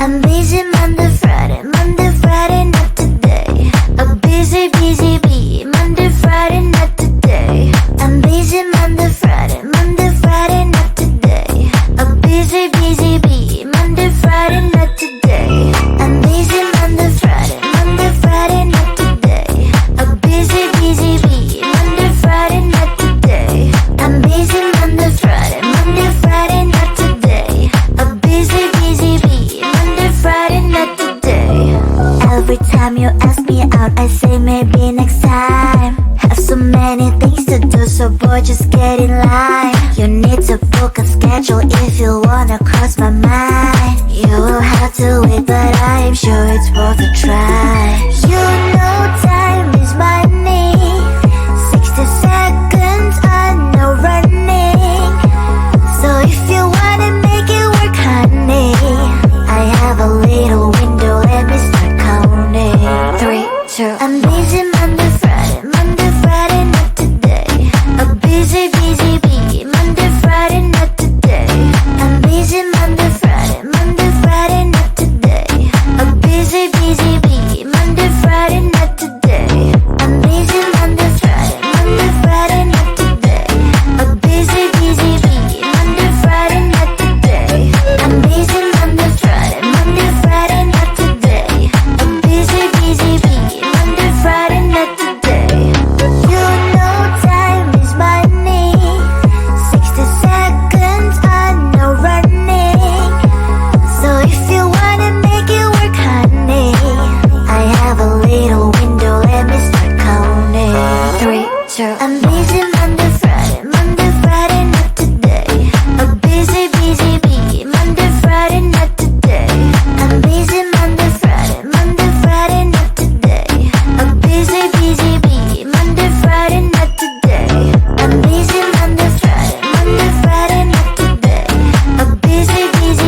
I'm busy Monday, Friday, not today. A busy bee, Monday, Friday, not today. I'm busy Monday, Friday, not today. A busy bee, Monday, Friday, not today. I'm busy Monday, Friday, not today. A busy bee, Monday, Friday, not today. I'm busy Monday, Friday, not today. A busy bee, Monday, Friday, not today. Every time you ask me out, I say maybe next time. Have so many things to do, so boy, just get in line. You need to book a schedule if you wanna cross my mind. You will have to wait, but I'm sure it's worth a try. You know time is money. 60 seconds on no running. So if you wanna make it work, honey, I have a little window, let me start counting. 3, 2, I'm busy Monday, Friday, not today. A busy bee, Monday, Friday, not today. I'm busy Monday, Friday, not today. A busy bee, Monday, Friday, not today. I'm busy Monday, Friday, not today. A busy bee, Monday, Friday, not today. I'm busy Monday, Friday, not today. A busy bee, Monday, Friday, not today. You know time is money. 60 seconds on no running. So if you wanna make it work, honey, I have a little window, let me start counting. 3, 2, I'm busy Monday, Friday, not today. A busy bee, Monday, Friday, not today. I'm busy Monday, Friday, not today. A busy bee, Monday, Friday, not today. I'm busy Monday, Friday, not today. A busy bee,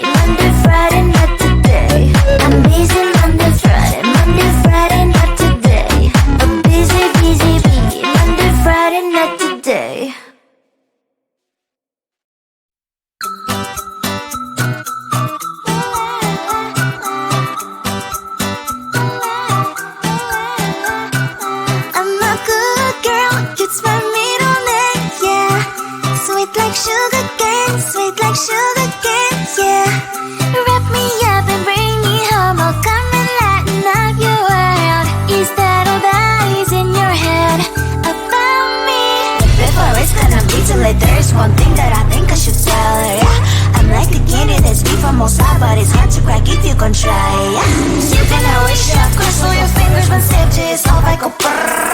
Monday, Friday, not today. I'm busy Monday, Friday, not today. A busy bee, Monday, Friday, not today. I'm a good girl, it's my middle name, yeah. Sweet like sugar cane, yeah. Wrap me up and bring me home, I'll come and lighten up your world. Is that all that is in your head about me? Before it's gonna be too late, there's one thing that I think I should tell her, yeah. I'm like the candy that's deep from outside, but it's hard to crack if you can try, yeah. You can always shove, cross all your fingers when safety is off, I go brrrr.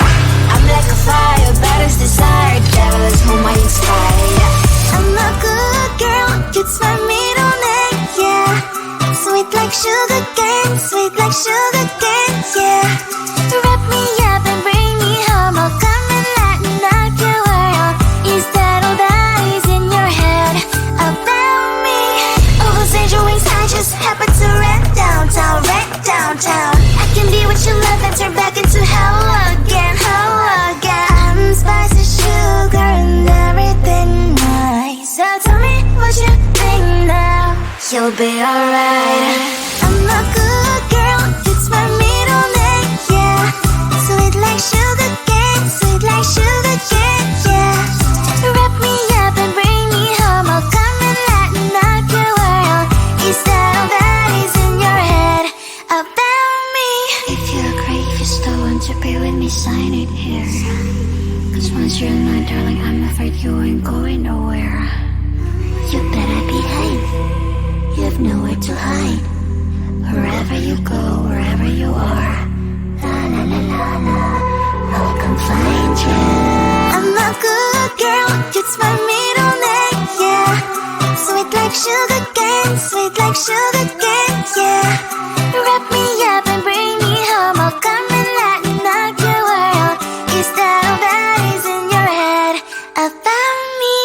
I'm like a fire, balance desire, devil is whom I inspire, yeah. I'm a good girl, it's my middle name, yeah. Sweet like sugar cane, yeah. Wrap me up and bring me home, I'll come and lighten up your world. Is that all that is in your head about me? All those angel wings I just happen to rent downtown. I can be what you love and turn back into hell again. I'm spicy sugar and everything nice. So tell me what you think now. You'll be alright. I'm a good girl, it's my middle name, yeah. Sweet like sugar cane, yeah. Wrap me up and bring me home, I'll come and lighten up your world. Is that all that is in your head about me? If you agree, if you still want to be with me, sign it here. Cause once you're mine, darling, I'm afraid you ain't going nowhere. You better behave, you have nowhere to hide. Wherever you go, wherever you are, la la la la la, I'll come find you. I'm a good girl, it's my middle name, yeah. Sweet like sugar cane, yeah. Wrap me up and bring me home, I'll come and lighten up your world. Is that all that is in your head about me?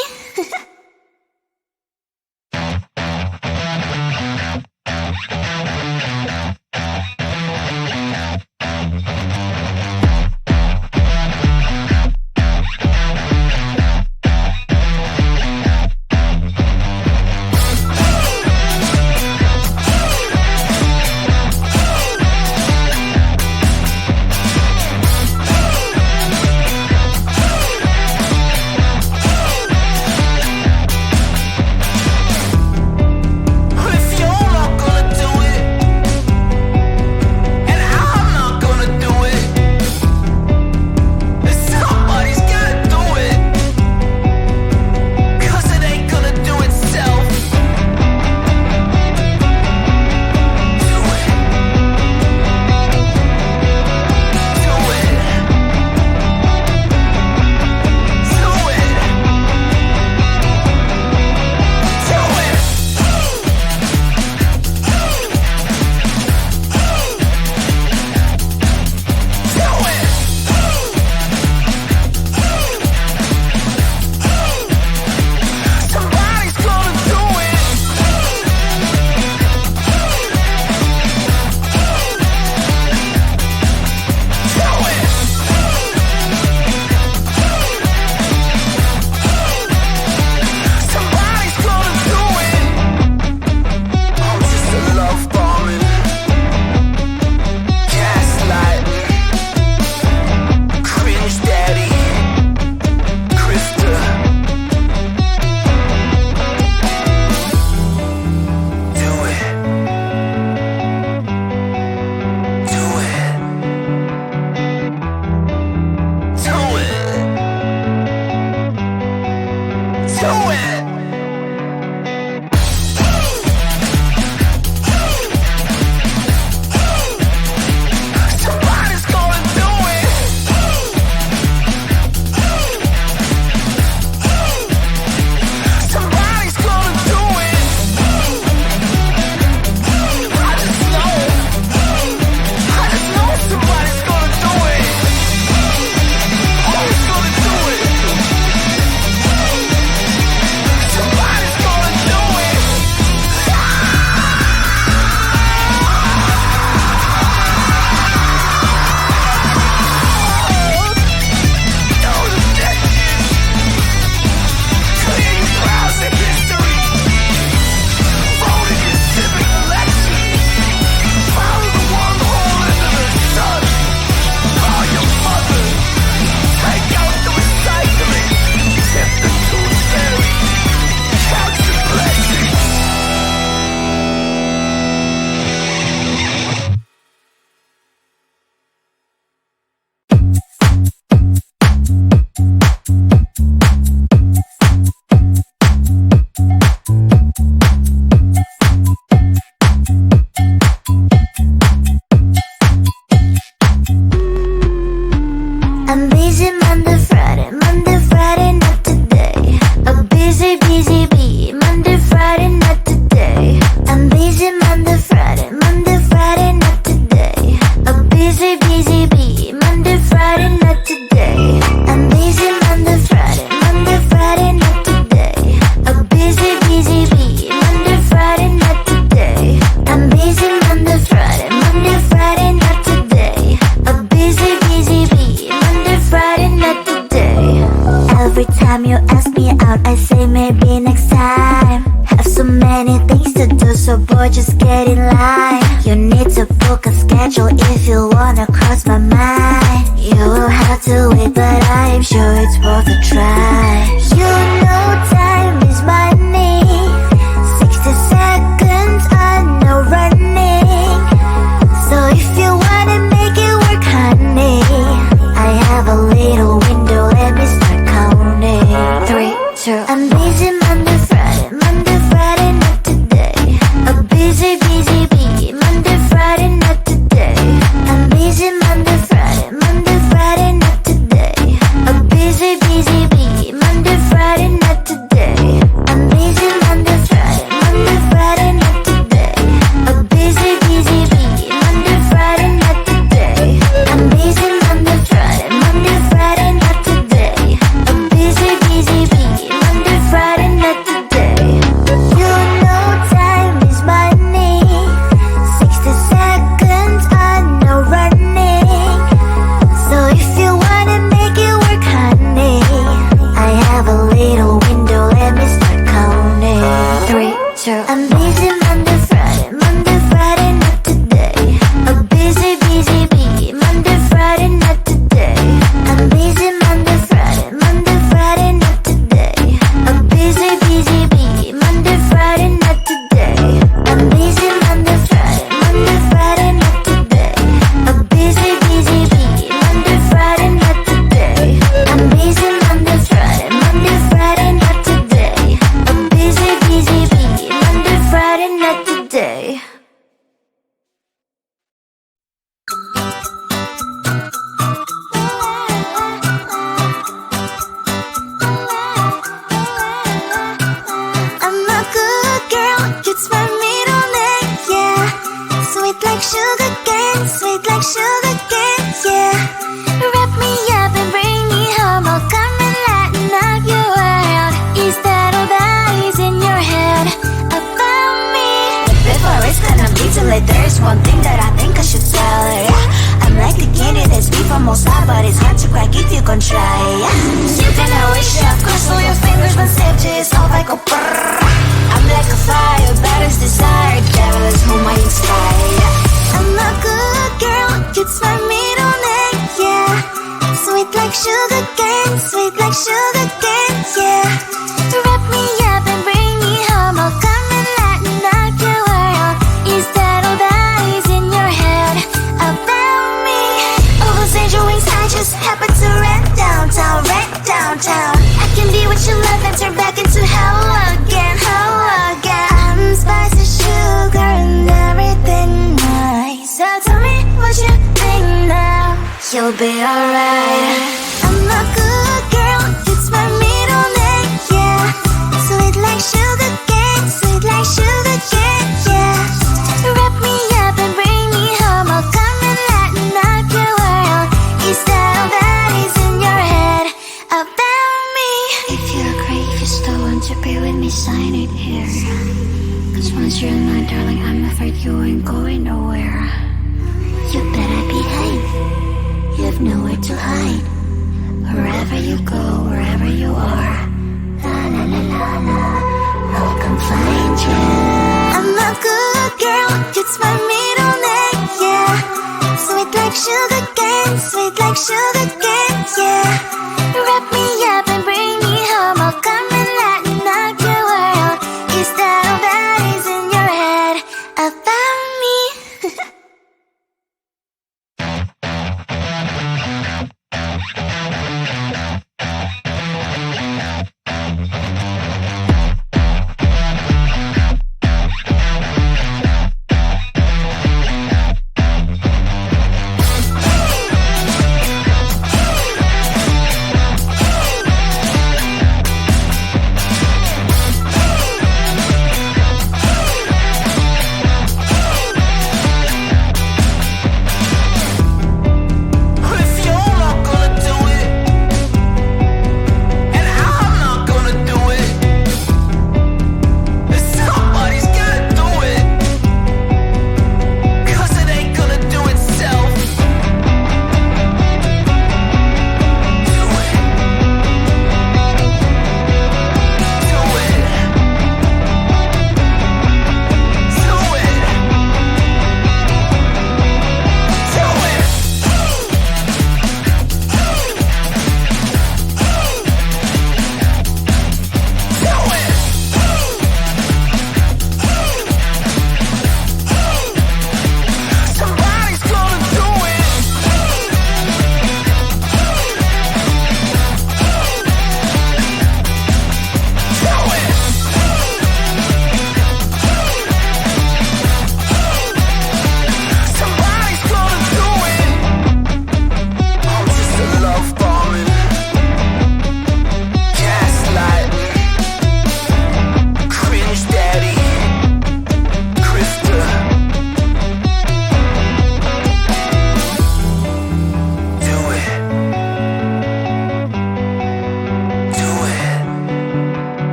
get in line. You need to book a schedule if you wanna cross my mind. You will have to wait, but I'm sure it's worth a try. You know time is money. 60 seconds, I know running. So if you wanna make it work, honey, I have a little window, let me start counting. 3, 2, I'm busy Monday, Friday, not today. A busy, busy bee, Monday, Friday, not today. I'm busy Monday, Friday, not today. A busy, busy bee, Monday, Friday, not today. I'm busy Monday, Friday, not today. A busy, busy bee, Monday, Friday, not today. I'm busy Monday, Friday, not today. A busy, busy bee, Monday, Friday, not today. You know time is money. 60 seconds, I know running. So if you wanna make it work, honey, I have a little window, let me start counting. 3, 2, I'm busy Monday, Friday, not today. A busy, busy bee, Monday, Friday, not today. I'm busy Monday, Friday, not today. A busy, busy bee, Monday, Friday, not today. I'm busy Monday, Friday, not today. A busy, busy bee, Monday, Friday, not today. I'm busy Monday, Friday, not today. A busy, busy bee, Monday, Friday, not today. I'm a good girl, it's my middle name, yeah. Sweet like sugar cane, yeah. Wrap me up and bring me home, I'll come and lighten up your world. Is that all that is in your head about me? Before it's gonna be too late, there's one thing that I think I should tell her, yeah. I'm like the candy that's beef from most high, but it's hard to crack if you can try, yeah. You can always shove, cross all your fingers, but safety is off, I go brrrr. I'm like a fire, battles desire, devil is whom I inspire. I'm a good girl, it's my middle name, yeah. Sweet like sugar cane, yeah. Wrap me up and bring me home, I'll come and lighten up your world. Is that all that is in your head about me? All those angel wings I just happen to rent downtown. I can be what you love and turn back into hell again. I'm spice and sugar and everything nice. So tell me what you think now. You'll be alright. I'm a good girl, it's my middle name, yeah. Sweet like sugar cane, yeah. Wrap me up and bring me home, I'll come and lighten up your world. Is that all that is in your head about me? If you agree, if you still want to be with me, sign it here. Cause once you're mine, darling, I'm afraid you ain't going nowhere. You better behave, you have nowhere to hide. Wherever you go, wherever you are, la la la la la, I'll come find you. I'm a good girl, it's my middle name, yeah. Sweet like sugar cane, yeah. Wrap me up and bring me home, I'll come and lighten up your world. Is that all that is in your head about me?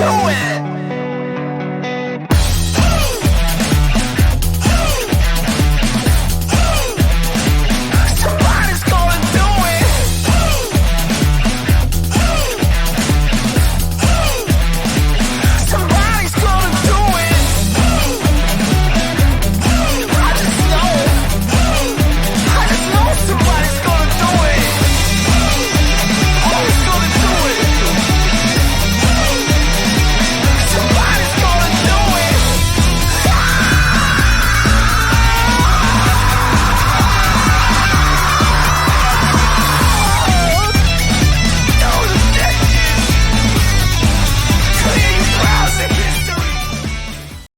do it.